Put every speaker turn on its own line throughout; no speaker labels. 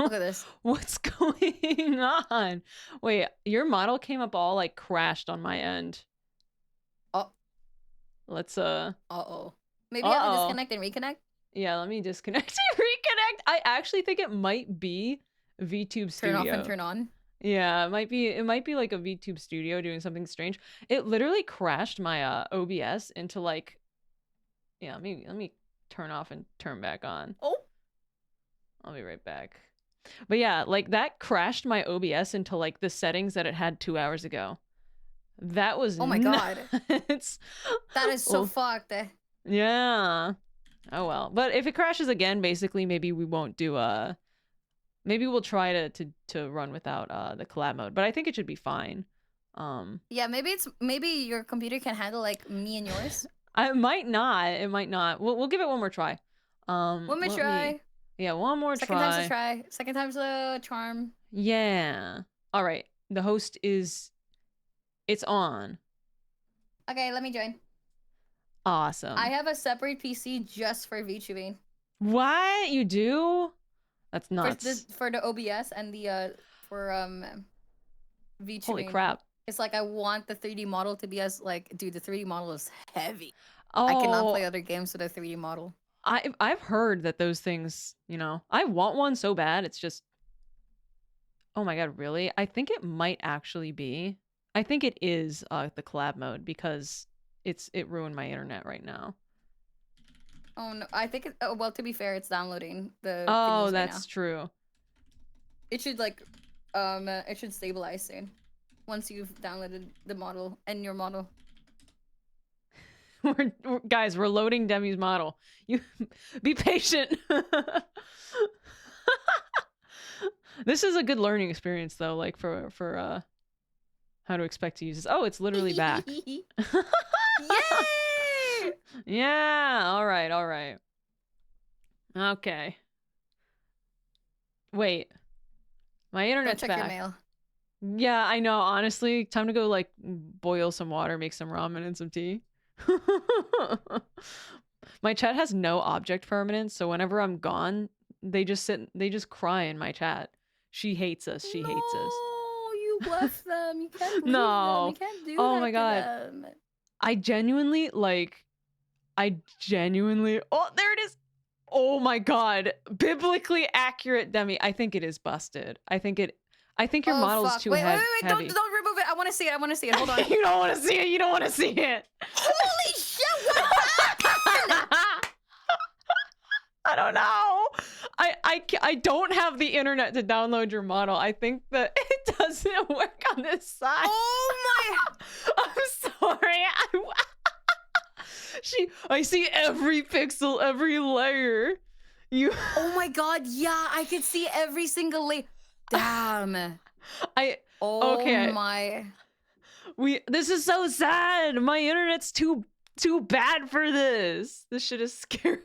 Look at this.
What's going on? Wait, your model came up all like crashed on my end.
Oh.
Let's
Uh-oh. Maybe I have to disconnect and reconnect?
Yeah, let me disconnect and reconnect. I actually think it might be VTube Studio.
Turn off and turn on.
Yeah, it might be like a VTube Studio doing something strange. It literally crashed my OBS into like, yeah, let me turn off and turn back on.
Oh.
I'll be right back. But yeah, like that crashed my OBS into like the settings that it had 2 hours ago. That was
oh my god. That is so fucked.
Yeah. Oh well. But if it crashes again, basically maybe we won't do maybe we'll try to run without the collab mode, but I think it should be fine.
Yeah, maybe your computer can handle like me and yours.
It might not. It might not. We'll give it one more try.
One more try.
Yeah, one more
Second time's a try. Second time's a charm.
Yeah. All right. The host it's on.
Okay, let me join.
Awesome.
I have a separate PC just for VTubing.
What? You do? That's nuts.
For the OBS and the for VTubing.
Holy crap.
It's like I want the 3D model to be as like, dude, the 3D model is heavy.
Oh,
I cannot play other games with a 3D model.
I've heard that those things, you know, I want one so bad. It's just, oh my god, really? I think it might actually be. I think it is the collab mode because it ruined my internet right now.
Oh no, I think well, to be fair, it's downloading the.
Oh, that's true.
It should like, it should stabilize soon, once you've downloaded the model and your model.
Guys, we're loading Demi's model. You be patient. This is a good learning experience though, like for how to expect to use this. Oh, it's literally back.
Yay!
Yeah, all right. Okay. Wait. My internet's
check
back.
your mail.
Yeah, I know, honestly. Time to go like boil some water, make some ramen and some tea. My chat has no object permanence, so whenever I'm gone, they just cry in my chat. She hates us. She hates us.
Oh, you left them. You can't leave
No.
them. You can't do
oh
that
my god.
to them.
I genuinely oh, there it is. Oh my god. Biblically accurate Demi. I think it is busted. I think your model's too heavy.
Wait, don't remove it. I want to see it. Hold on.
You don't want to see it. You don't want to see it.
Holy shit, what happened?
I don't know. I don't have the internet to download your model. I think that it doesn't work on this side.
Oh my.
I'm sorry. I see every pixel, every layer.
Oh my god, yeah, I could see every single layer. Damn.
Okay.
My.
This is so sad. My internet's too bad for this. This shit is scary.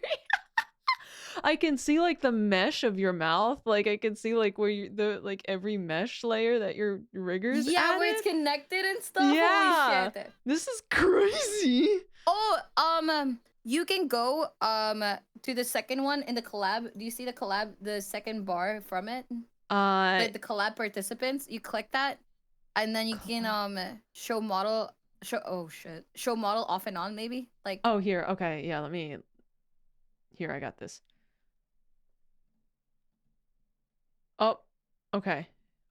I can see like the mesh of your mouth. Like I can see like where like every mesh layer that your riggers added.
Where it's connected and stuff.
Yeah.
Holy shit.
This is crazy.
Oh, you can go to the second one in the collab. Do you see the collab, the second bar from it? The collab participants. You click that, and then you can show model off and on maybe. Like,
oh, here. Okay, yeah. Here, I got this. Oh, okay.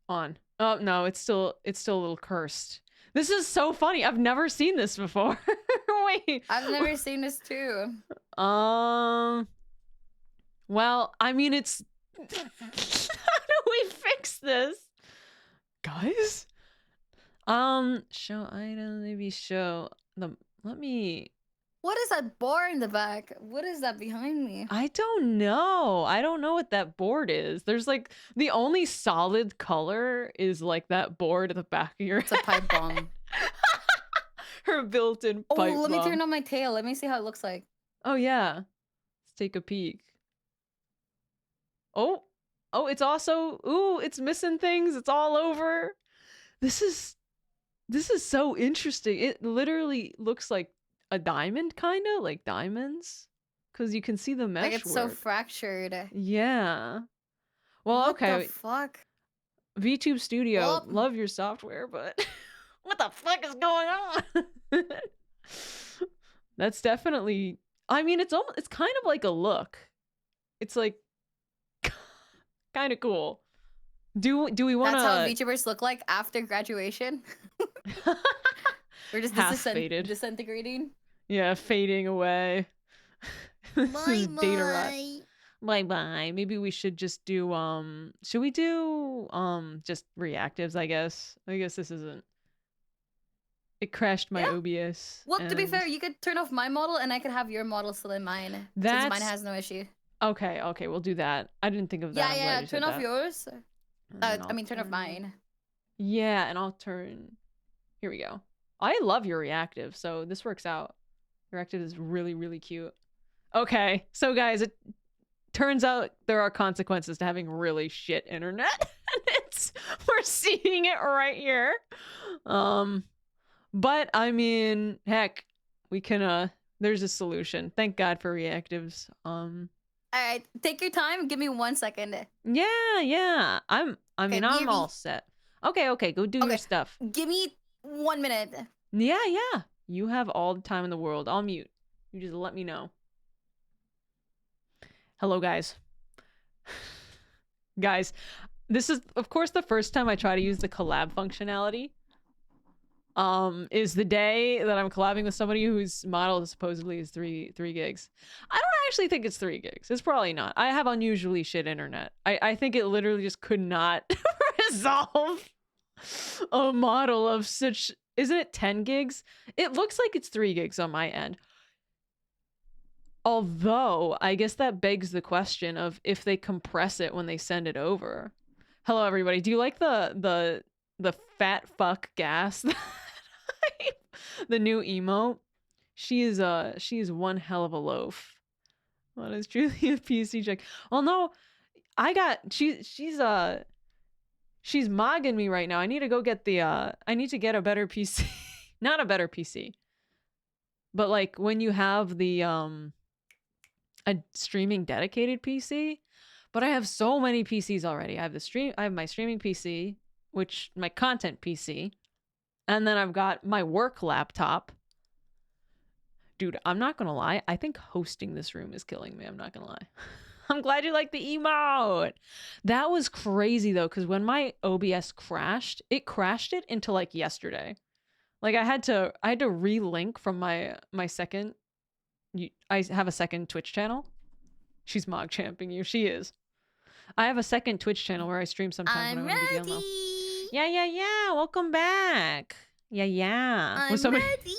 On. Oh no, it's still a little cursed. This is so funny. I've never seen this before. Wait.
I've never seen this too.
Well, I mean, it's. How do we fix this, guys? Show item. Maybe show the. Let me.
What is that bar in the back? What is that behind me?
I don't know. I don't know what that board is. There's like the only solid color is like that board at the back of your head.
It's a pipe bomb.
Her built-in pipe bomb.
Oh, let me turn on my tail. Let me see how it looks like.
Oh yeah. Let's take a peek. Oh, it's also, ooh, it's missing things. It's all over. This is so interesting. It literally looks like a diamond, kind of like diamonds, because you can see the mesh
Like it's
work.
so fractured.
Yeah. Well,
What
okay.
the fuck?
VTube Studio,
Well,
love your software, but what the fuck is going on? That's definitely. I mean, it's kind of like a look. It's like kind of cool. Do we want to?
That's how VTubers look like after graduation. We're just
faded,
disintegrating.
Yeah, fading away.
Bye
Data rock.
bye.
Bye bye. Maybe we should just do should we do just reactives, I guess. I guess this isn't. It crashed my OBS.
Well, to be fair, you could turn off my model and I could have your model still in mine. Since mine has no issue.
Okay, we'll do that. I didn't think of that.
Yeah, turn off yours. I mean, turn off mine.
Yeah, and I'll turn. Here we go. I love your reactive, so this works out. Your reactive is really, really cute. Okay, so guys, it turns out there are consequences to having really shit internet. We're seeing it right here. But I mean, heck, we can there's a solution. Thank God for reactives. All
right, take your time. Give me 1 second.
Yeah. I'm all set. Okay, go do your stuff.
Give me 1 minute.
Yeah. You have all the time in the world. I'll mute. You just let me know. Hello, guys. Guys, this is, of course, the first time I try to use the collab functionality. Is the day that I'm collabing with somebody whose model supposedly is 3 gigs. I don't actually think it's 3 gigs. It's probably not. I have unusually shit internet. I think it literally just could not resolve a model of such. Isn't it 10 gigs? It looks like it's 3 gigs on my end. Although, I guess that begs the question of if they compress it when they send it over. Hello, everybody. Do you like the fat fuck gas? The new emote? She is one hell of a loaf. Well, it's truly a PC check. Well, no, she's mogging me right now. I need to go get I need to get a better PC. Not a better PC. But like when you have the a streaming dedicated PC, but I have so many PCs already. I have my streaming PC, which my content PC, and then I've got my work laptop. Dude, I'm not gonna lie. I think hosting this room is killing me. I'm not gonna lie. I'm glad you like the emote. That was crazy though, because when my OBS crashed, it crashed it into like yesterday. Like I had to relink from my second. I have a second Twitch channel. She's mog champing you. She is. I have a second Twitch channel where I stream sometimes.
I'm
when I
ready.
Yeah. Welcome back. Yeah.
I'm ready.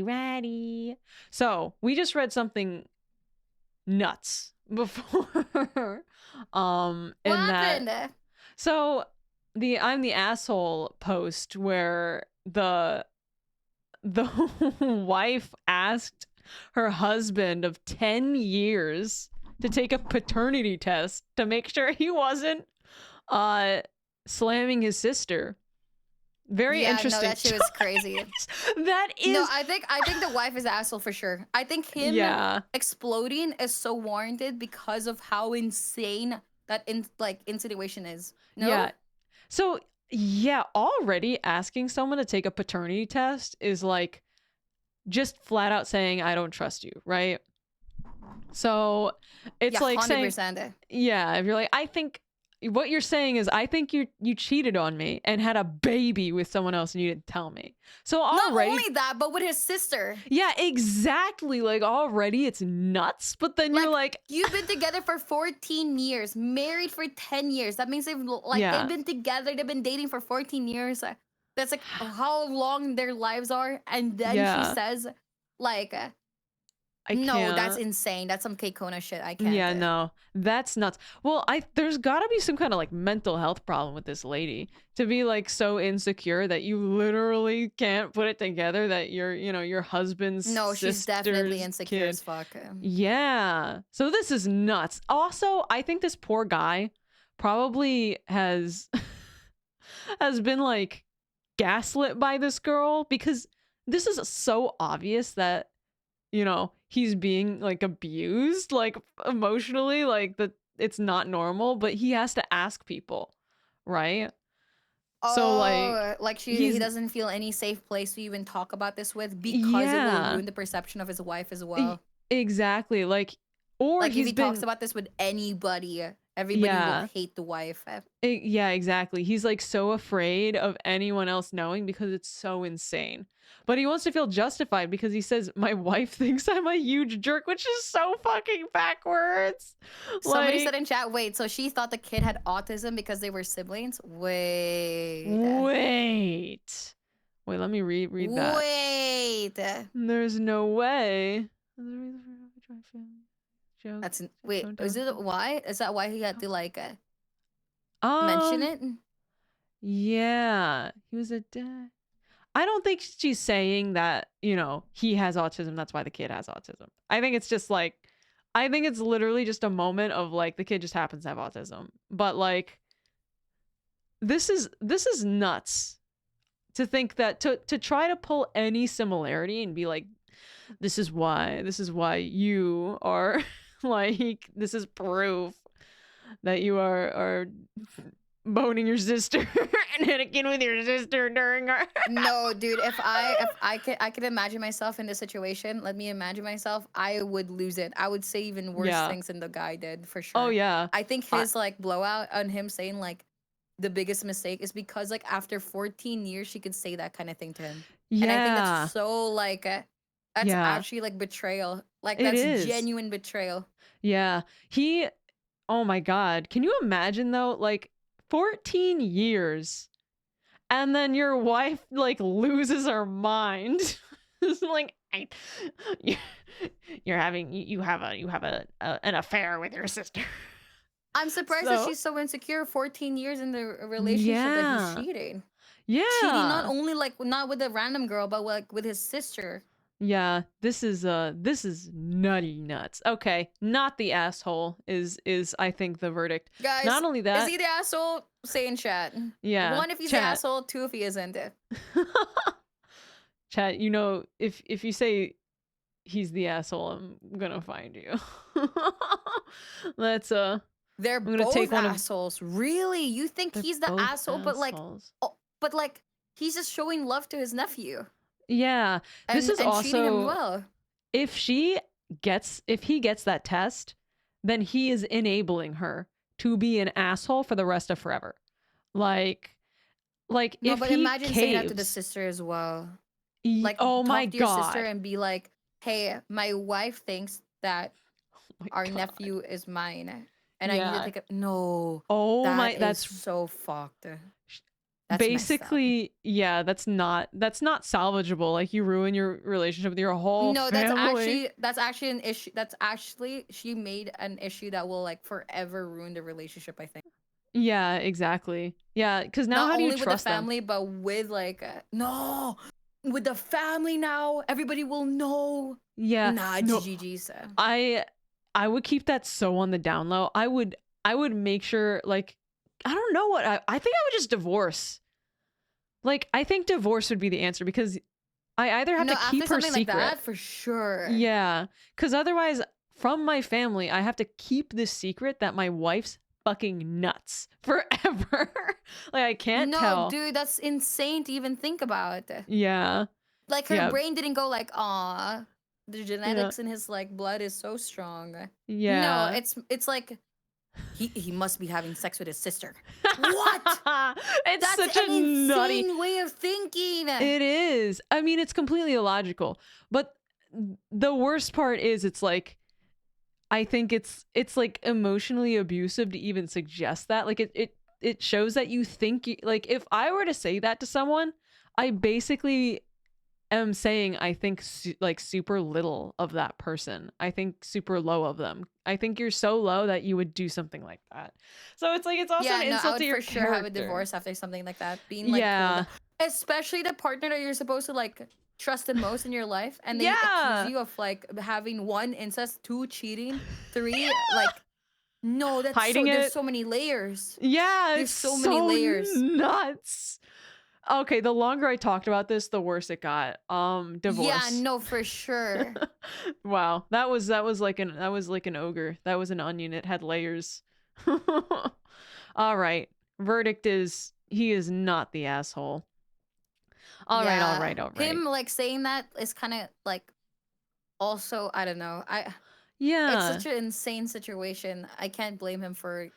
Ready. So we just read something nuts before.
What happened?
So I'm the asshole post where the wife asked her husband of 10 years to take a paternity test to make sure he wasn't slamming his sister. Very interesting.
No, that shit was crazy.
That is.
No, I think the wife is asshole for sure. I think him exploding is so warranted because of how insane that insinuation is. No?
Yeah. So yeah, already asking someone to take a paternity test is like just flat out saying I don't trust you, right? So it's like 100%. Saying, yeah, if you're like, I think what you're saying is I think you cheated on me and had a baby with someone else and you didn't tell me. So already,
not only that, but with his sister.
Yeah, exactly. Like already it's nuts. But then you're like,
you've been together for 14 years, married for 10 years. That means they've been together, they've been dating for 14 years. That's like how long their lives are. And then she says like, no, that's insane. That's some K-Kona shit. I can't.
Yeah, no, that's nuts. Well, there's got to be some kind of like mental health problem with this lady to be like so insecure that you literally can't put it together that your husband's
she's definitely insecure
kid.
As fuck.
Yeah. So this is nuts. Also, I think this poor guy probably has been like gaslit by this girl because this is so obvious that he's being like abused, like emotionally, like it's not normal, but he has to ask people, right? So
Oh, like he
he's
doesn't feel any safe place to even talk about this with because it will
yeah,
ruin the perception of his wife as
e-
well.
exactly. Or
Like if
he's
he talks
been
about this with anybody, everybody will
yeah.
hate the wife.
Yeah, exactly. He's like so afraid of anyone else knowing because it's so insane. But he wants to feel justified because he says, my wife thinks I'm a huge jerk, which is so fucking backwards.
Somebody said
Like,
in chat, wait, so she thought the kid had autism because they were siblings? Wait.
wait. Wait, let me read that.
Wait.
There's no way.
That's wait, is it why? Is that why he had to like mention
Um,
it?
yeah, he was a dad. I don't think she's saying that, he has autism. That's why the kid has autism. I think it's just like, I think it's literally just a moment of like, the kid just happens to have autism. But like, this is nuts to think that to try to pull any similarity and be like, this is why you are like, this is proof that you are boning your sister and Anakin with your sister during our
No, dude, if I could imagine myself in this situation, let me imagine myself, I would lose it. I would say even worse
yeah.
things than the guy did for
Oh
sure.
yeah.
I think his like blowout on him saying like the biggest mistake is because like after 14 years she could say that kind of thing to him. And I think
Yeah.
that's so like that's
Yeah.
actually like betrayal. Like
It
that's
is.
genuine betrayal.
Yeah. Oh my God. Can you imagine though? Like 14 years and then your wife like loses her mind. It's like you have an affair with your sister.
I'm surprised that she's so insecure 14 years in the relationship that he's cheating.
Yeah.
Cheating not only like not with a random girl, but like with his sister.
Yeah, this is nutty nuts. Okay, not the asshole is I think the verdict.
Guys,
not only that,
is he the asshole? Say in chat.
Yeah.
1, if he's the asshole. 2, if he isn't.
Chat, if you say he's the asshole, I'm gonna find you. Let's
They're both take assholes. Really? You think he's the asshole, but like he's just showing love to his nephew.
Yeah. This is
and
also
treating him well.
If he gets that test, then he is enabling her to be an asshole for the rest of forever. Like
no,
if
but
he
imagine saying that to the sister as well. Like,
oh my
talk to your
God.
sister and be like, "Hey, my wife thinks that our nephew is mine, and I need to take it." No.
Oh my,
that's so fucked. That's
basically, yeah, that's not salvageable. Like you ruin your relationship with your whole family.
That's actually an issue. That's actually she made an issue that will like forever ruin the relationship, I think.
Yeah, exactly. Yeah, because now
not
how do you
only
trust
with the family,
them?
but with like no, with the family now, everybody will know.
Yeah,
nah,
no,
GG's.
I would keep that so on the down low. I would make sure, like, I don't know what I think I would just divorce. Like, I think divorce would be the answer because I either have to keep her secret.
Like that, for sure.
Yeah, because otherwise, from my family, I have to keep this secret that my wife's fucking nuts forever. Like, I can't tell.
No, dude, that's insane to even think about.
Yeah.
Like her brain didn't go like, "Aw, the genetics in his like blood is so strong."
Yeah.
No, it's like he must be having sex with his sister. What?
That's
such
an
insane
nutty
way of thinking.
It is. I mean, it's completely illogical. But the worst part is it's like I think it's like emotionally abusive to even suggest that. Like it shows that you think like if I were to say that to someone, I basically am saying I think like super little of that person. I think super low of them. I think you're so low that you would do something like that. So it's like it's also an insult to your character. I would for sure have a
divorce after something like that. Being like especially the partner that you're supposed to like trust the most in your life, and they accuse you of like having 1, incest, 2, cheating, 3 like no, that's hiding there's so many layers.
Yeah,
there's so many layers.
Nuts. Okay, the longer I talked about this, the worse it got.
Yeah,
Divorce.
no, for sure.
Wow, that was like an ogre. That was an onion. It had layers. All right. Verdict is he is not the asshole. All right, all
Yeah.
right, all right.
Him like saying that is kind of like also, I don't know. It's
Yeah.
such an insane situation. I can't blame him for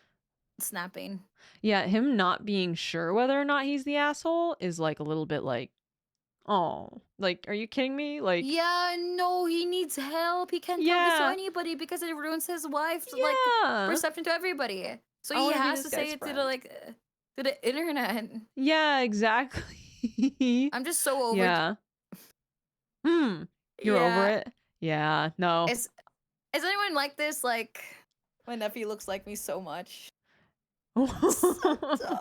snapping.
Yeah, him not being sure whether or not he's the asshole is like a little bit like, oh, like, are you kidding me? Like,
Yeah, no, he needs help. He can't tell this to
yeah,
anybody because it ruins his wife's like
yeah.
perception to everybody. So
I
he
want to be
has
this
to say
guy's
it to
friend.
to the internet.
Yeah, exactly.
I'm just so over.
Yeah. You're over it? Yeah, no.
Is anyone like this? Like, my nephew looks like me so much. So dumb.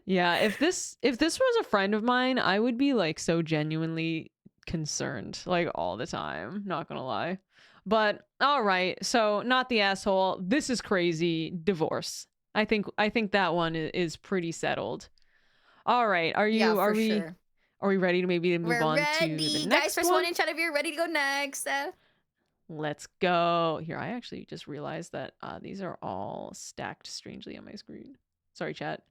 Yeah, if this was a friend of mine, I would be like so genuinely concerned like all the time, not gonna lie. But all right, so not the asshole. This is crazy. Divorce. I think that one is pretty settled. All right, are we ready to maybe move on to the next
guys. First
one?
one in chat if you're ready to go next.
Let's go. Here, I actually just realized that these are all stacked strangely on my screen. Sorry, chat.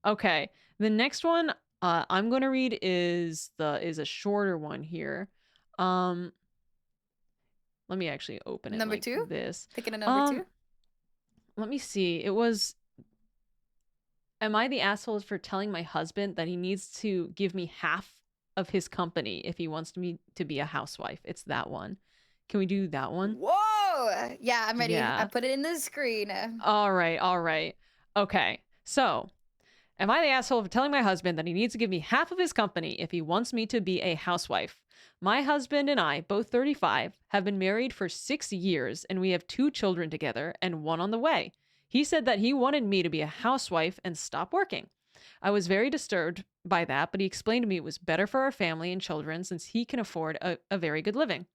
Okay, the next one I'm going to read is a shorter one here. Let me actually open it
Number
like
2?
this.
Picking a number 2?
Let me see. It was, am I the asshole for telling my husband that he needs to give me half of his company if he wants me to be a housewife? It's that one. Can we do that one?
Whoa! Yeah, I'm ready.
Yeah.
I put it in the screen.
All right, all right. Okay, so am I the asshole for telling my husband that he needs to give me half of his company if he wants me to be a housewife? My husband and I, both 35, have been married for 6 years and we have 2 children together and one on the way. He said that he wanted me to be a housewife and stop working. I was very disturbed by that, but he explained to me it was better for our family and children since he can afford a very good living.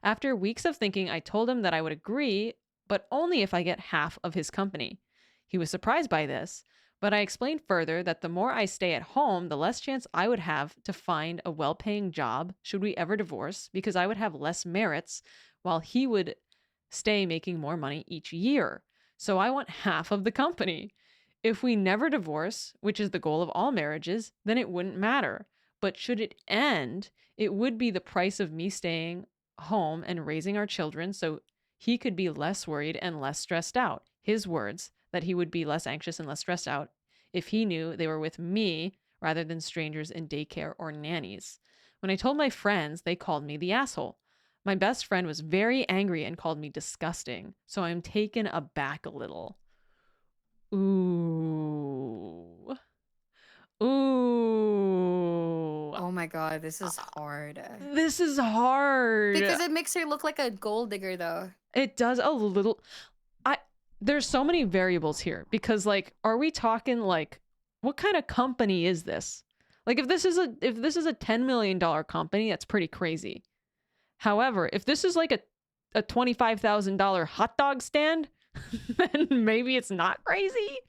After weeks of thinking, I told him that I would agree, but only if I get half of his company. He was surprised by this, but I explained further that the more I stay at home, the less chance I would have to find a well-paying job should we ever divorce, because I would have less merits while he would stay making more money each year. So I want half of the company. If we never divorce, which is the goal of all marriages, then it wouldn't matter. But should it end, it would be the price of me staying home and raising our children so he could be less worried and less stressed out. His words, that he would be less anxious and less stressed out if he knew they were with me rather than strangers in daycare or nannies. When I told my friends, they called me the asshole. My best friend was very angry and called me disgusting, so I'm taken aback a little. Ooh. Ooh.
Oh my god, this is hard.
This is hard.
Because it makes her look like a gold digger, though.
It does a little. There's so many variables here because, like, are we talking like, what kind of company is this? Like, if this is a $10 million company, that's pretty crazy. However, if this is like a $25,000 hot dog stand, then maybe it's not crazy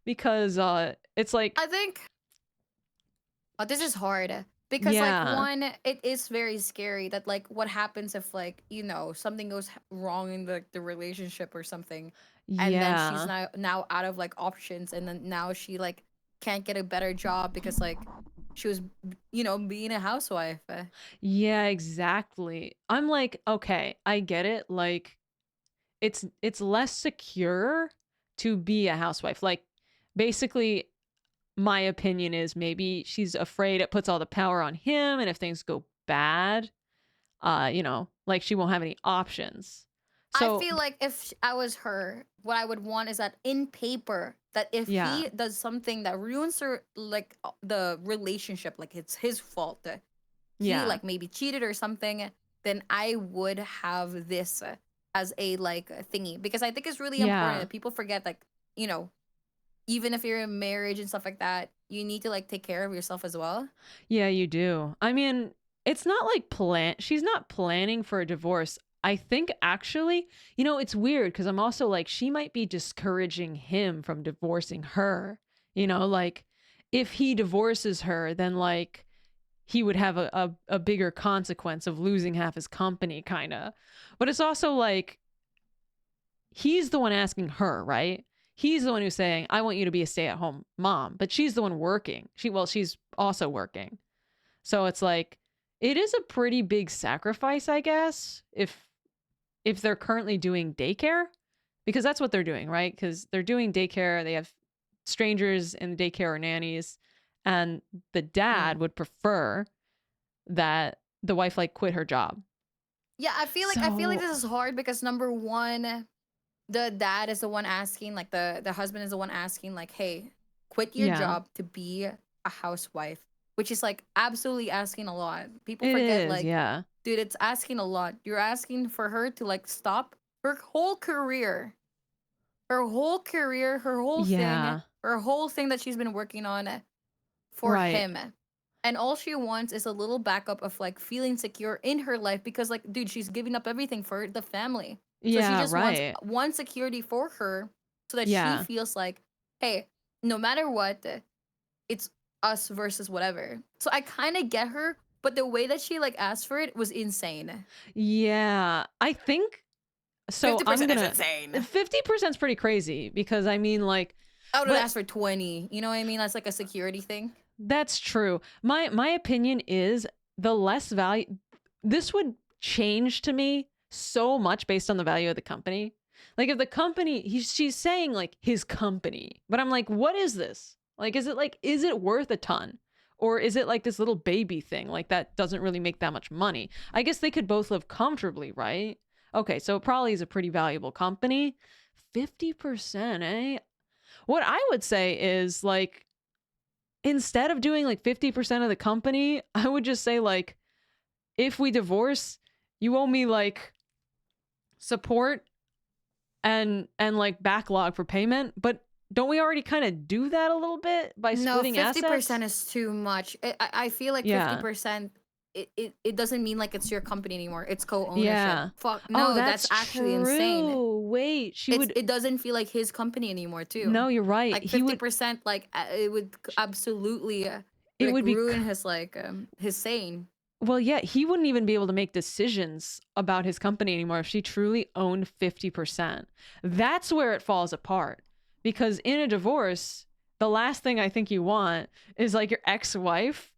because it's like,
I think. Oh, this is hard. Because like one, it is very scary that like what happens if like, you know, something goes wrong in the relationship or something, and then she's now out of like options, and then now she like can't get a better job because like she was, you know, being a housewife.
Yeah, exactly. I'm like, okay, I get it. Like, it's less secure to be a housewife. Like, basically, my opinion is maybe she's afraid it puts all the power on him, and if things go bad, you know, like she won't have any options. So
I feel like if I was her, what I would want is that in paper, that if he does something that ruins her, like the relationship, like it's his fault, he like maybe cheated or something, then I would have this as a like thingy, because I think it's really important that people forget, like, you know, even if you're in marriage and stuff like that, you need to like take care of yourself as well.
Yeah, you do. I mean, it's not like she's not planning for a divorce. I think actually, you know, it's weird because I'm also like, she might be discouraging him from divorcing her. You know, like if he divorces her, then like he would have a bigger consequence of losing half his company, kind of. But it's also like he's the one asking her, right? He's the one who's saying, I want you to be a stay-at-home mom, but she's the one working. She's also working. So it's like, it is a pretty big sacrifice, I guess, if they're currently doing daycare, because that's what they're doing, right? Because they're doing daycare. They have strangers in the daycare or nannies, and the dad would prefer that the wife like quit her job.
Yeah, I feel like this is hard because number one, the dad is the one asking, like the husband is the one asking, like, hey, quit your job to be a housewife, which is like absolutely asking a lot. People forget, like, dude, it's asking a lot. You're asking for her to like stop her whole career, her whole thing, her whole thing that she's been working on for him. And all she wants is a little backup of like feeling secure in her life because, like, dude, she's giving up everything for the family. So she just wants one security for her so that she feels like, hey, no matter what, it's us versus whatever. So I kind of get her, but the way that she like asked for it was insane.
Yeah, I think so.
50% is insane.
50% is pretty crazy because I mean, like,
I would have asked for 20. You know what I mean? That's like a security thing.
That's true. My opinion is the less value. This would change to me so much based on the value of the company. Like if the company, she's saying like his company, but I'm like, what is this? Like, is it worth a ton? Or is it like this little baby thing? Like that doesn't really make that much money. I guess they could both live comfortably, right? Okay, so it probably is a pretty valuable company. 50%, eh? What I would say is like, instead of doing like 50% of the company, I would just say like, if we divorce, you owe me like support and like backlog for payment. But don't we already kind of do that a little bit by splitting assets?
No, 50% is too much. I feel like 50%, it doesn't mean like it's your company anymore. It's co-ownership.
Yeah.
Fuck, no, that's actually insane.
Wait,
it doesn't feel like his company anymore too.
No, you're right.
Like 50%, like it would absolutely it would ruin his like his saying.
Well, yeah, he wouldn't even be able to make decisions about his company anymore if she truly owned 50%. That's where it falls apart. Because in a divorce, the last thing I think you want is like your ex-wife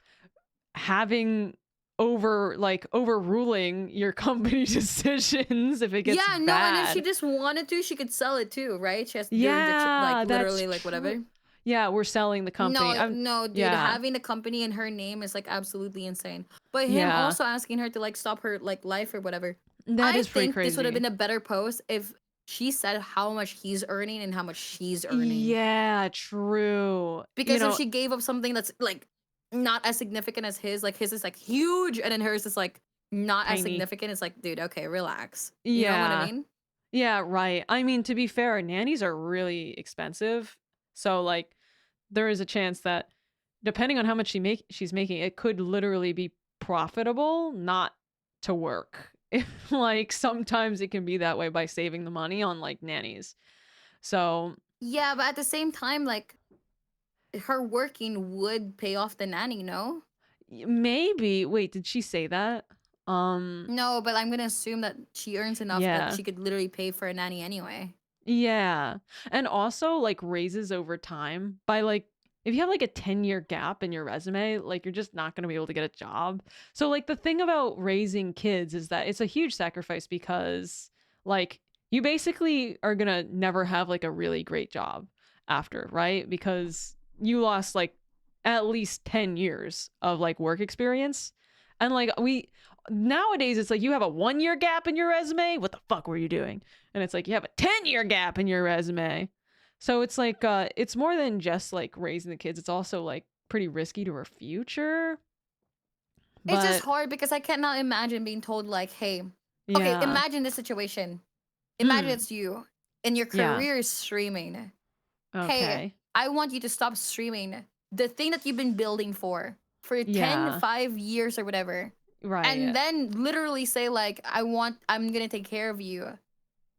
having overruling your company decisions if it gets bad.
And if she just wanted to, she could sell it too, right? She has to do like literally like whatever.
Yeah, we're selling the company.
No, dude, having a company in her name is like absolutely insane. But him also asking her to like stop her like life or whatever.
That is pretty crazy.
This would have been a better post if she said how much he's earning and how much she's earning.
Yeah, true.
Because if she gave up something that's like not as significant as his, like his is like huge and then hers is like not as significant, it's like, dude, okay, relax. You know what I mean?
Yeah, right. I mean, to be fair, nannies are really expensive. So like there is a chance that depending on how much she's making, it could literally be profitable not to work. Like sometimes it can be that way by saving the money on like nannies. So
yeah, but at the same time, like her working would pay off the nanny, no?
Maybe. Wait, did she say that?
No, but I'm gonna assume that she earns enough that she could literally pay for a nanny anyway.
Yeah. And also like raises over time by like, if you have like a 10-year gap in your resume, like you're just not going to be able to get a job. So like the thing about raising kids is that it's a huge sacrifice because like you basically are going to never have like a really great job after, right? Because you lost like at least 10 years of like work experience. And like nowadays it's like you have a 1-year gap in your resume. What the fuck were you doing? And it's like you have a 10-year gap in your resume. So it's like it's more than just like raising the kids. It's also like pretty risky to her future.
It's just hard because I cannot imagine being told like, hey, okay, imagine this situation. Imagine it's you and your career is streaming.
Okay.
Hey, I want you to stop streaming the thing that you've been building for 5 years or whatever.
Right.
And then literally say like, I'm gonna take care of you.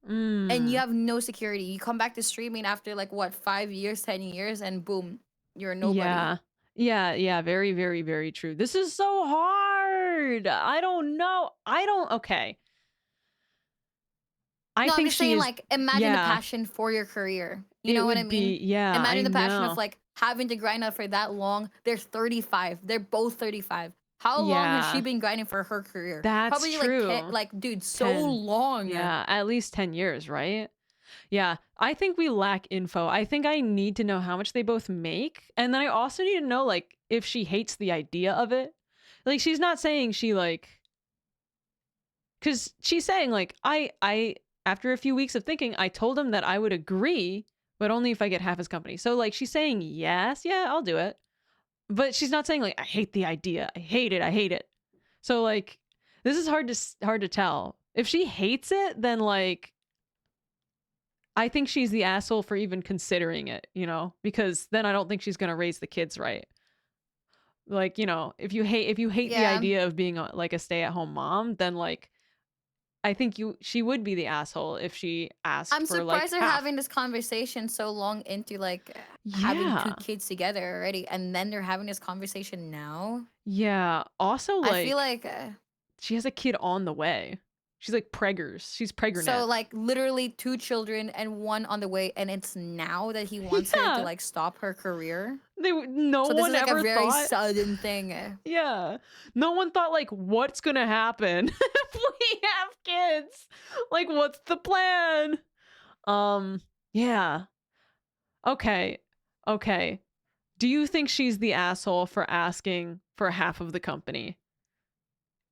And you have no security. You come back to streaming after like what, 5 years, 10 years, and boom, you're a nobody.
Yeah, very, very, very true. This is so hard. I don't know. Okay. I
No, I'm
think
just
she
saying,
is,
like, imagine the
yeah,
passion for your career. You
it
know what I
would
mean?
be, yeah, I
Imagine the passion of
know.
like having to grind out for that long. They're 35. They're both 35. How long has she
Yeah,
been grinding for her career?
that's
Probably like 10,
true.
like, dude, so
10.
long.
Yeah, at least 10 years, right? Yeah, I think we lack info. I think I need to know how much they both make. And then I also need to know, like, if she hates the idea of it. Like, she's not saying she, like, because she's saying, like, after a few weeks of thinking, I told him that I would agree, but only if I get half his company. So, like, she's saying, yes, yeah, I'll do it. But she's not saying, like, I hate the idea. I hate it. I hate it. So, like, this is hard to tell. If she hates it, then, like, I think she's the asshole for even considering it, because then I don't think she's going to raise the kids right. Like, if you hate the
Yeah.
idea of being like a stay-at-home mom, then like I think she would be the asshole if she asked
I'm
for like
surprised they're
half.
having this conversation so long into like having
Yeah.
2 kids together already, and then they're having this conversation now.
Yeah. Also,
I feel
like,
like
she has a kid on the way. She's like preggers. She's
so
preggernet.
like literally 2 children and one on the way, and it's now that he wants her to
Yeah.
like stop her career.
No
So this
one
is like a
ever
very
thought.
sudden thing.
Yeah. No one thought, like, what's gonna happen if we have kids? Like, what's the plan? Yeah. Okay. Okay. Do you think she's the asshole for asking for half of the company?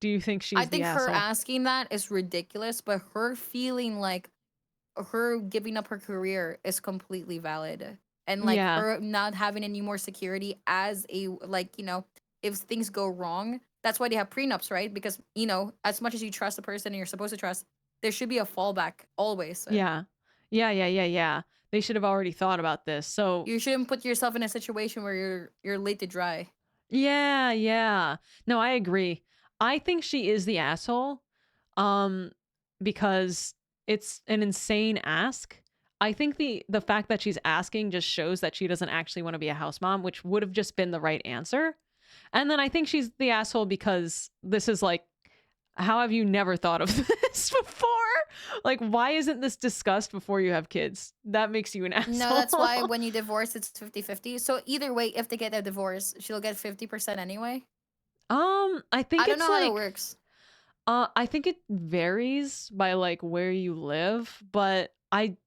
Do you think
I
she's the
think her
asshole?
asking that is ridiculous, but her feeling like her giving up her career is completely valid. And like
Yeah.
her not having any more security as a like, if things go wrong, that's why they have prenups, right? Because, as much as you trust the person and you're supposed to trust, there should be a fallback always.
Yeah. Yeah. They should have already thought about this. So,
You shouldn't put yourself in a situation where you're late to dry.
yeah. No, I agree. I think she is the asshole. Um because it's an insane ask. I think the fact that she's asking just shows that she doesn't actually want to be a house mom, which would have just been the right answer. And then I think she's the asshole because this is like, how have you never thought of this before? Like, why isn't this discussed before you have kids? That makes you an asshole.
No, that's why when you divorce, it's 50-50. So either way, if they get a divorce, she'll get 50% anyway.
I think
I don't
it's
know how that
like,
works.
I think it varies by like where you live, but I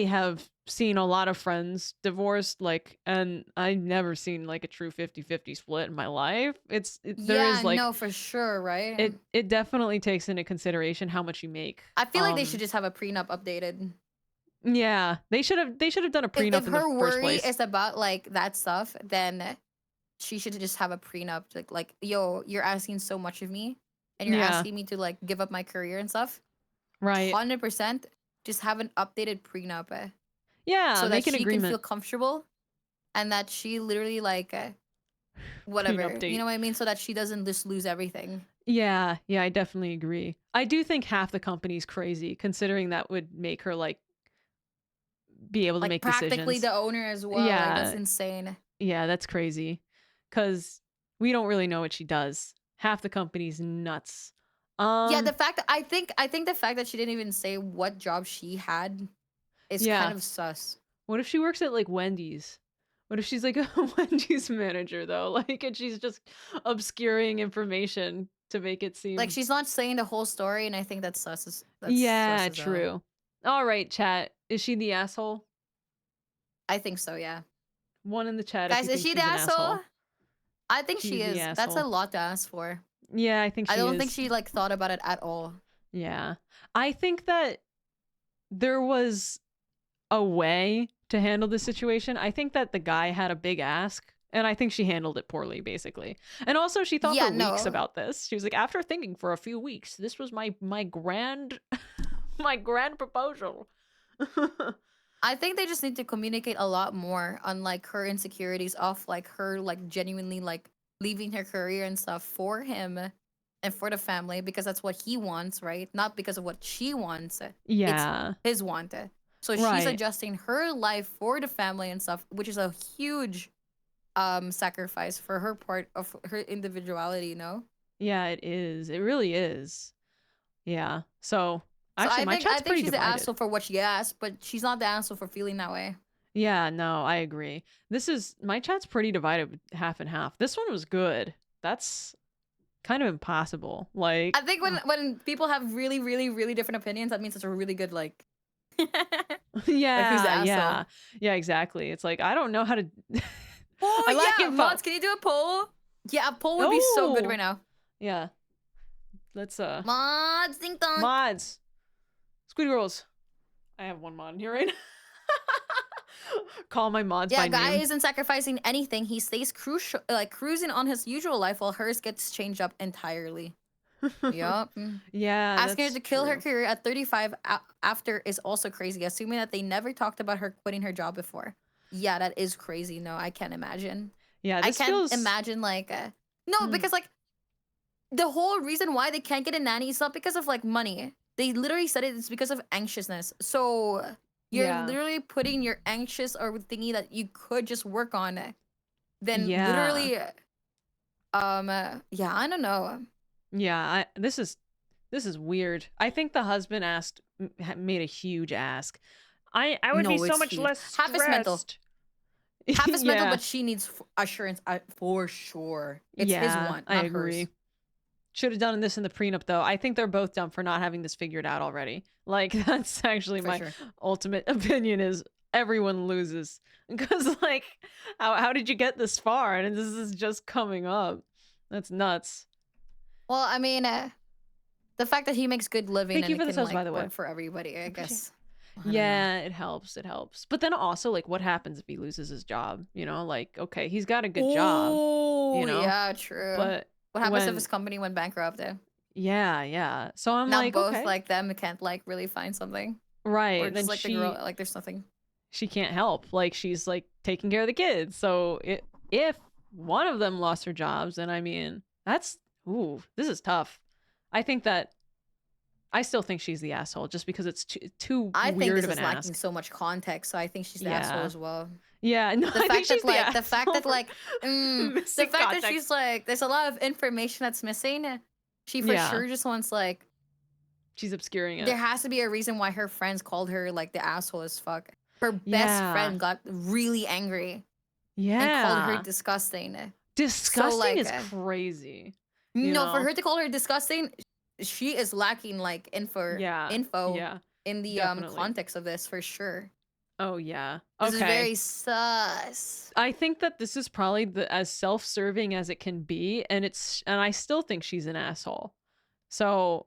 have seen a lot of friends divorced, like, and I've never seen like a true 50-50 split in my life. There
Yeah,
is like,
no, for sure, right?
it definitely takes into consideration how much you make.
I feel like they should just have a prenup updated.
Yeah, they should have done a prenup
If
in the
her
first
worry
place.
is about like that stuff, then she should just have a prenup. Like, yo, you're asking so much of me, and you're
Yeah,
asking me to like give up my career and stuff.
right.
100%, just have an updated prenup,
Yeah,
so that
make an
she can feel
agreement.
comfortable, and that she literally like whatever,
Prenup
you
date.
know what I mean, so that she doesn't just lose everything.
Yeah, I definitely agree. I do think half the company's crazy, considering that would make her like be able to
Like
make
practically
decisions.
the owner as well. Like that's
Yeah,
insane.
yeah, that's crazy. Cause we don't really know what she does. Half the company's nuts.
Yeah, the
Um,
fact that I think the fact that she didn't even say what job she had is kind
yeah.
of sus.
What if she works at like Wendy's? What if she's like a Wendy's manager though? Like, and she's just obscuring information to make it
Like
seem.
she's not saying the whole story, and I think that's that's sus
Yeah,
as hell.
true. All right, chat. Is she the asshole?
I think so, yeah.
One in the chat if
Guys,
you
is
think
she the
she's an
asshole?
asshole.
I think she
She's the
is. That's a
asshole.
lot to ask for.
Yeah, I think
I
she
don't think
is.
she like thought about it at all.
Yeah. I think that there was a way to handle the situation. I think that the guy had a big ask, and I think she handled it poorly, basically. And also, she thought
Yeah,
for weeks
no.
about this. She was like, after thinking for a few weeks, this was my grand my grand proposal.
I think they just need to communicate a lot more on like her insecurities of like her like genuinely like leaving her career and stuff for him and for the family, because that's what he wants, right? Not because of what she wants. It's
Yeah.
his want. So she's
Right.
adjusting her life for the family and stuff, which is a huge sacrifice for her part of her individuality, you know?
Yeah, it is. It really is. Yeah. So
So
actually, my
I
chat's
think
pretty
she's the
divided.
asshole for what she asked, but she's not the asshole for feeling that way.
Yeah, no, I agree. My chat's pretty divided, half and half. This one was good. That's kind of impossible. Like,
I think when people have really, really, really different opinions, that means it's a really good like like who's the
yeah,
asshole?
yeah, exactly. It's like I don't know how to.
Oh
I lack
yeah,
info.
mods, can you do a poll? Yeah, a poll would be so good right
Oh,
now.
yeah. Let's
Mods, ding dong.
mods, Squid Girls. I have one mod in here right now. Call my mods
Yeah,
by
guy
name.
isn't sacrificing anything. He stays cruising on his usual life while hers gets changed up entirely. Yup.
Yeah,
Asking her
that's
to kill her
true.
career at 35 after is also crazy, assuming that they never talked about her quitting her job before. Yeah, that is crazy. No, I can't imagine.
Yeah,
I
this
can't
feels.
imagine no, because like the whole reason why they can't get a nanny is not because of like money. They literally said it's because of anxiousness. So you're
Yeah.
literally putting your anxious or thingy that you could just work on it. Then
Yeah.
literally, yeah, I don't know.
Yeah, this is weird. I think the husband made a huge ask. I would be
No,
so
it's
much
huge.
less
Half is mental.
stressed.
Half is mental,
Yeah.
but she needs assurance for sure. It's his
Yeah,
want,
I
not
agree.
hers.
Should have done this in the prenup though. I think they're both dumb for not having this figured out already. Like that's actually
For
my
sure.
ultimate opinion is everyone loses. Because like how did you get this far and this is just coming up? That's nuts.
Well, I mean, the fact that he makes good living
Thank
and
you
it
for the
can
subs,
like
by the way.
work for everybody, I
Appreciate.
guess. I don't know.
Yeah, it helps. It helps. But then also, like, what happens if he loses his job? You know, like, okay, he's got a good job,
Oh,
you know,
yeah, true.
but
What happens if his
when,
company went bankrupt?
yeah. So I'm
Now
like,
both
okay,
like them can't like really find something, or
right.
just
Then
like the girl like there's something.
she can't help. Like, she's like taking care of the kids. So if one of them lost her jobs, then I mean, this is tough. I think that I still think she's the asshole just because it's too
I think
weird
this
of an
is lacking
ask.
so much context, so I think she's the asshole
Yeah.
as well.
Yeah, no, I think she's the
The fact
asshole
that
for
like the
missing
fact that
context.
she's like there's a lot of information that's missing. She for
Yeah,
sure just wants like
she's obscuring
there
it.
has to be a reason why her friends called her like the asshole as fuck. Her best
Yeah,
friend got really angry and called her
yeah.
disgusting. So
Disgusting
like
is crazy. You
no, for
know?
her to call her disgusting, she is lacking like
Yeah,
info
yeah,
in the
definitely.
context of this for sure.
Oh yeah.
This is
Okay.
very sus.
I think that this is probably as self-serving as it can be, and I still think she's an asshole. So,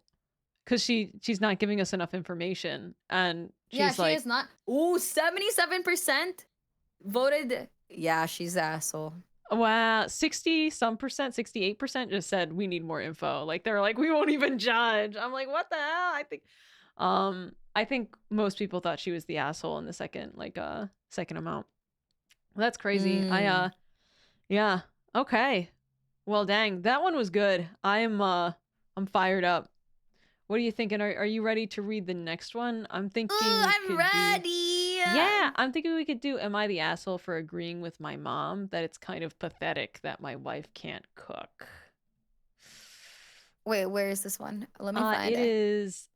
because she's not giving us enough information, and
Yeah,
she's
she
like,
is not. Ooh, 77% voted. Yeah, she's the asshole.
wow, 60 some percent, 68% just said we need more info. Like they're like, we won't even judge. I'm like, what the hell? I think most people thought she was the asshole in the second amount. That's crazy.
Mm.
Yeah. Okay. Well, dang, that one was good. I'm fired up. What are you thinking? Are you ready to read the next one? I'm thinking we
I'm
could do.
ready.
Yeah, I'm thinking we could do Am I the Asshole for Agreeing with My Mom that it's kind of pathetic that my wife can't cook?
Wait, where is this one? Let me find
It
it.
is.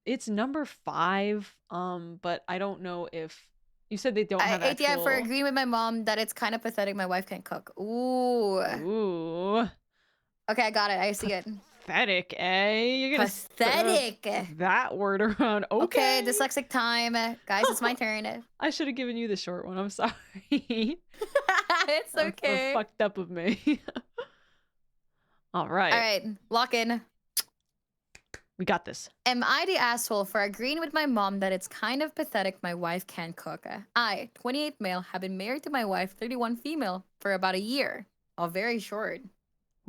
It's number 5. But I don't know if you said they don't have
ATI for
actual.
agreeing with my mom that it's kind of pathetic my wife can't cook. Ooh.
Ooh,
Okay, I got it. I see it.
pathetic, eh? You're gonna
Pathetic.
that word around.
Okay,
Okay.
dyslexic time. Guys, it's my turn.
I should have given you the short one. I'm sorry.
It's okay.
Fucked up of me. All right.
All right, lock in.
We got this.
Am I the asshole for agreeing with my mom that it's kind of pathetic my wife can't cook? I, 28 male, have been married to my wife, 31 female, for about a year. All very short.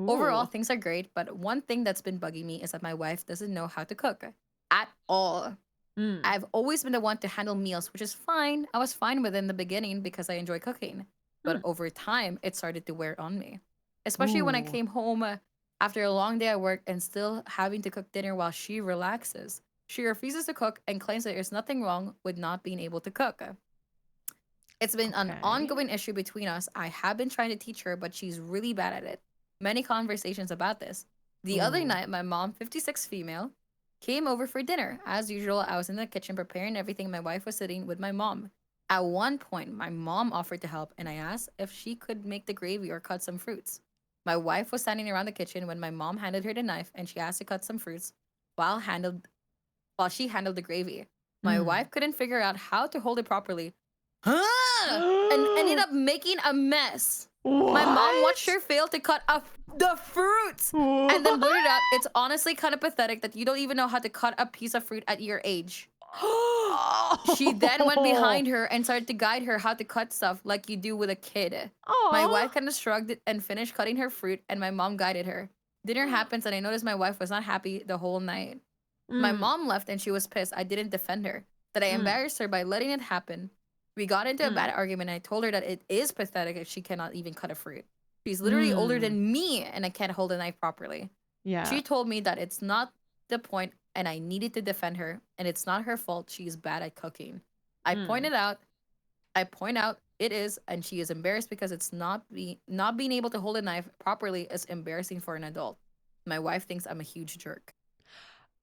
Ooh.
Overall, things are great, but one thing that's been bugging me is that my wife doesn't know how to cook. At all. I've always been the one to handle meals, which is fine. I was fine with it in the beginning because I enjoy cooking. But over time, it started to wear on me. Especially when I came home after a long day at work and still having to cook dinner while she relaxes. She refuses to cook and claims that there's nothing wrong with not being able to cook. It's been an
Okay.
ongoing issue between us. I have been trying to teach her, but she's really bad at it. Many conversations about this. The other
Ooh.
night, my mom, 56 female, came over for dinner. As usual, I was in the kitchen preparing everything. My wife was sitting with my mom. At one point, my mom offered to help, and I asked if she could make the gravy or cut some fruits. My wife was standing around the kitchen when my mom handed her the knife, and she asked to cut some fruits while handled while she handled the gravy. My
Mm.
wife couldn't figure out how to hold it properly. Huh? And ended up making a mess. My mom watched
What?
her fail to cut up the fruits and then
What?
blurted out, "It's honestly kind of pathetic that you don't even know how to cut a piece of fruit at your age." She then went behind her and started to guide her how to cut stuff like you do with a kid. My
Aw.
wife kind of shrugged it and finished cutting her fruit, and my mom guided her. Dinner happens, and I noticed my wife was not happy the whole night. My
Mm,
mom left and she was pissed. I didn't defend her, that I
mm,
embarrassed her by letting it happen. We got into a
mm,
bad argument, and I told her that it is pathetic if she cannot even cut a fruit. She's literally older
mm.
than me, and I can't hold a knife properly.
Yeah.
She told me that it's not the point, and I needed to defend her, and it's not her fault she's bad at cooking. I
Mm.
pointed out, I point out it is, and she is embarrassed because it's not being able to hold a knife properly is embarrassing for an adult. My wife thinks I'm a huge jerk.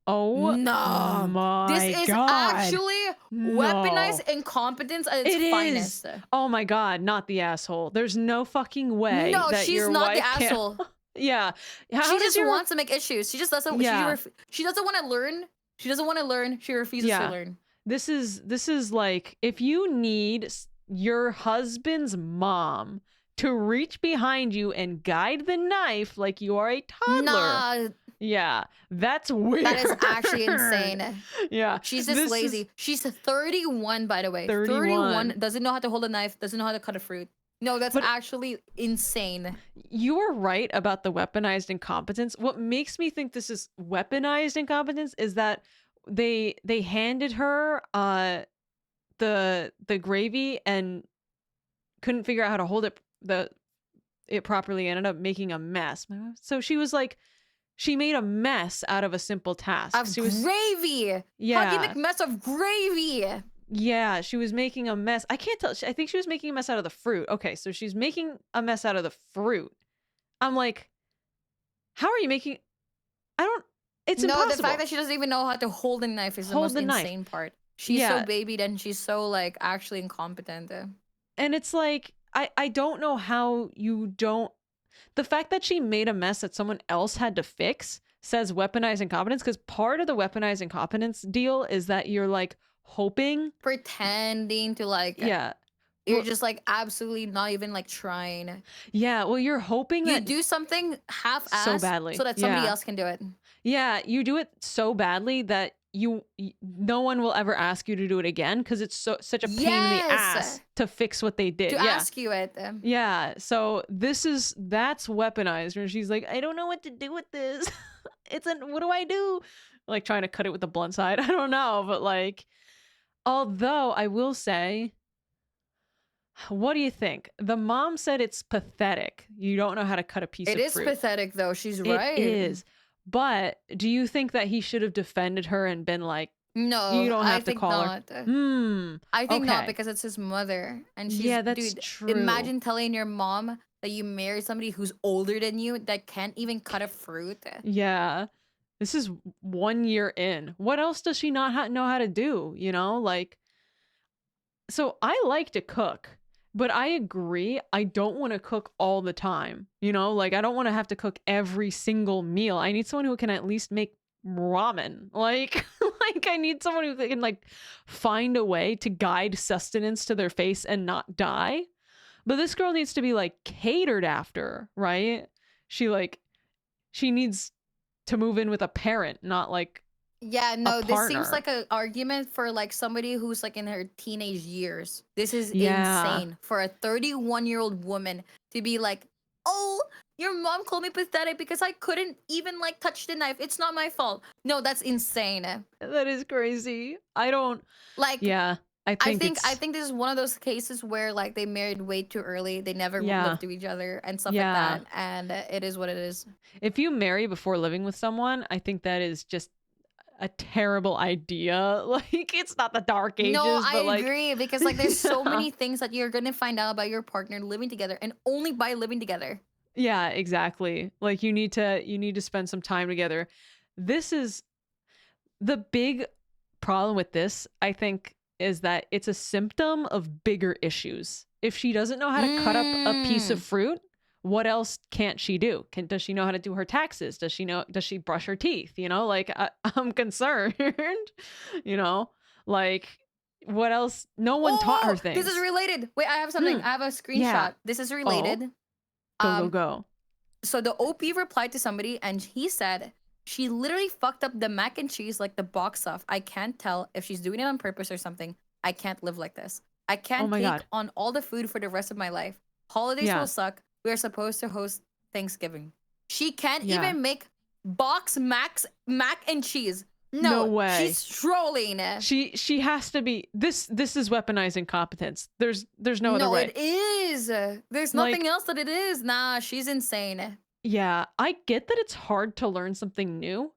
Oh
No, this
my
is
God.
actually
No.
weaponized incompetence at its
It is.
finest.
Oh my God, not the asshole. There's no fucking way
No,
that
she's
your
not the
wife can't.
asshole.
Yeah. How
She
does
just
your.
wants to make issues. She just doesn't.
Yeah.
She doesn't want to learn. She doesn't want to learn. She refuses to
Yeah.
learn.
This is like if you need your husband's mom to reach behind you and guide the knife like you are a toddler.
Nah,
Yeah, that's weird.
that is actually insane.
Yeah,
She's just
this is
lazy. She's 31, by the way. 31,
31.
doesn't know how to hold a knife, doesn't know how to cut a fruit. No, that's
But
actually insane.
you're right about the weaponized incompetence. What makes me think this is weaponized incompetence is that they handed her the gravy and couldn't figure out how to hold it properly, ended up making a mess. So she was like, she made a mess out of a simple task.
Of
She was,
gravy. How do you
yeah,
make mess of gravy?
yeah, she was making a mess. I can't tell. I think she was making a mess out of the fruit. Okay, so she's making a mess out of the fruit. I'm like, how are you making? I don't. It's
No, the
impossible.
fact that she doesn't even know how to hold a knife is the
Hold
most
the knife.
insane part. She's so
Yeah,
babied and she's so like actually incompetent.
and it's like I don't know how you don't. The fact that she made a mess that someone else had to fix says weaponized incompetence, because part of the weaponized incompetence deal is that you're like hoping.
Pretending to like
Yeah.
you're
Well,
just like absolutely not even like trying.
yeah. Well, you're hoping
You
that
do something
so
half-ass
badly.
so that somebody
Yeah.
else can do it.
Yeah. You do it so badly that no one will ever ask you to do it again because it's such a pain in the
Yes,
ass to fix what they did.
to
Yeah.
ask you it.
Yeah. So that's weaponized where she's like, I don't know what to do with this. What do I do? Like trying to cut it with the blunt side. I don't know. But like, although I will say, what do you think? The mom said it's pathetic. You don't know how to cut a piece
It
of
is
fruit.
pathetic though. She's
It
right.
is. But do you think that he should have defended her and been like, you
No,
don't
I
have to
think
call
not.
her?
I think not
Okay.
because it's his mother. And she's,
Yeah, that's
dude,
true.
imagine telling your mom that you married somebody who's older than you that can't even cut a fruit.
Yeah. This is 1 year in. What else does she not know how to do? You know, like, so I like to cook, but I agree. I don't want to cook all the time. You know, like, I don't want to have to cook every single meal. I need someone who can at least make ramen. Like, like I need someone who can like find a way to guide sustenance to their face and not die. But this girl needs to be like catered after, right? She needs to move in with a parent, not like
Yeah,
a
no, this seems
partner.
like an argument for like somebody who's like in her teenage years. This is
Yeah.
insane for a 31-year-old woman to be like, "Oh, your mom called me pathetic because I couldn't even like touch the knife. It's not my fault." No, that's insane.
That is crazy. I don't.
Like,
Yeah, I think
I
it's.
think this is one of those cases where like they married way too early. They never
Yeah.
lived with each other and stuff
Yeah.
like that. And it is what it is.
If you marry before living with someone, I think that is just a terrible idea. Like, it's not the Dark Ages,
No,
but
I
like,
agree because like there's so many things that you're gonna find out about your partner living together, and only by living together.
yeah, exactly. Like, you need to spend some time together. This is the big problem with this, I think, is that it's a symptom of bigger issues. If she doesn't know how to cut up a piece of fruit, what else can't she do? Does she know how to do her taxes? Does she brush her teeth? You know, like, I'm concerned, you know, like, what else? No one taught her
This is
things.
related. Wait, I have something. I have a screenshot.
Yeah.
This is
Oh,
related.
go.
So the OP replied to somebody and he said, she literally fucked up the mac and cheese like the box stuff. I can't tell if she's doing it on purpose or something. I can't live like this. I can't
my
take
God.
on all the food for the rest of my life. Holidays
Yeah.
will suck. We are supposed to host Thanksgiving. She can't
Yeah.
even make box mac and cheese.
No way.
She's trolling.
She has to be. This is weaponizing competence. There's no other way.
No, it is. There's nothing else that it is. Nah, she's insane.
Yeah, I get that it's hard to learn something new,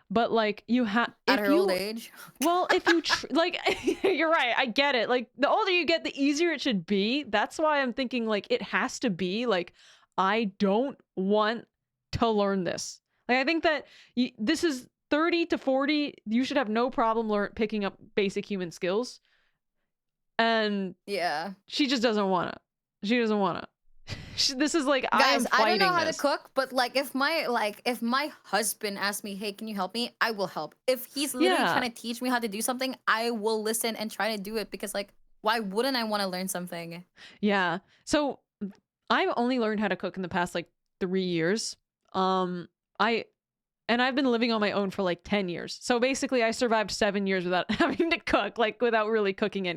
but like, you have
At her old age.
Well, if you like, you're right. I get it. Like, the older you get, the easier it should be. That's why I'm thinking like it has to be like, I don't want to learn this. Like, I think that this is 30 to 40. You should have no problem picking up basic human skills. And
yeah,
she just doesn't want to. She doesn't want to. This is like,
guys, I don't know how
this.
to cook, but like if my husband asks me, hey, can you help me? I will help. If he's literally trying to teach me how to do something, I will listen and try to do it, because like, why wouldn't I want to learn something?
Yeah. So I've only learned how to cook in the past like 3 years. I've been living on my own for like 10 years. So basically I survived 7 years without having to cook, like without really cooking anything.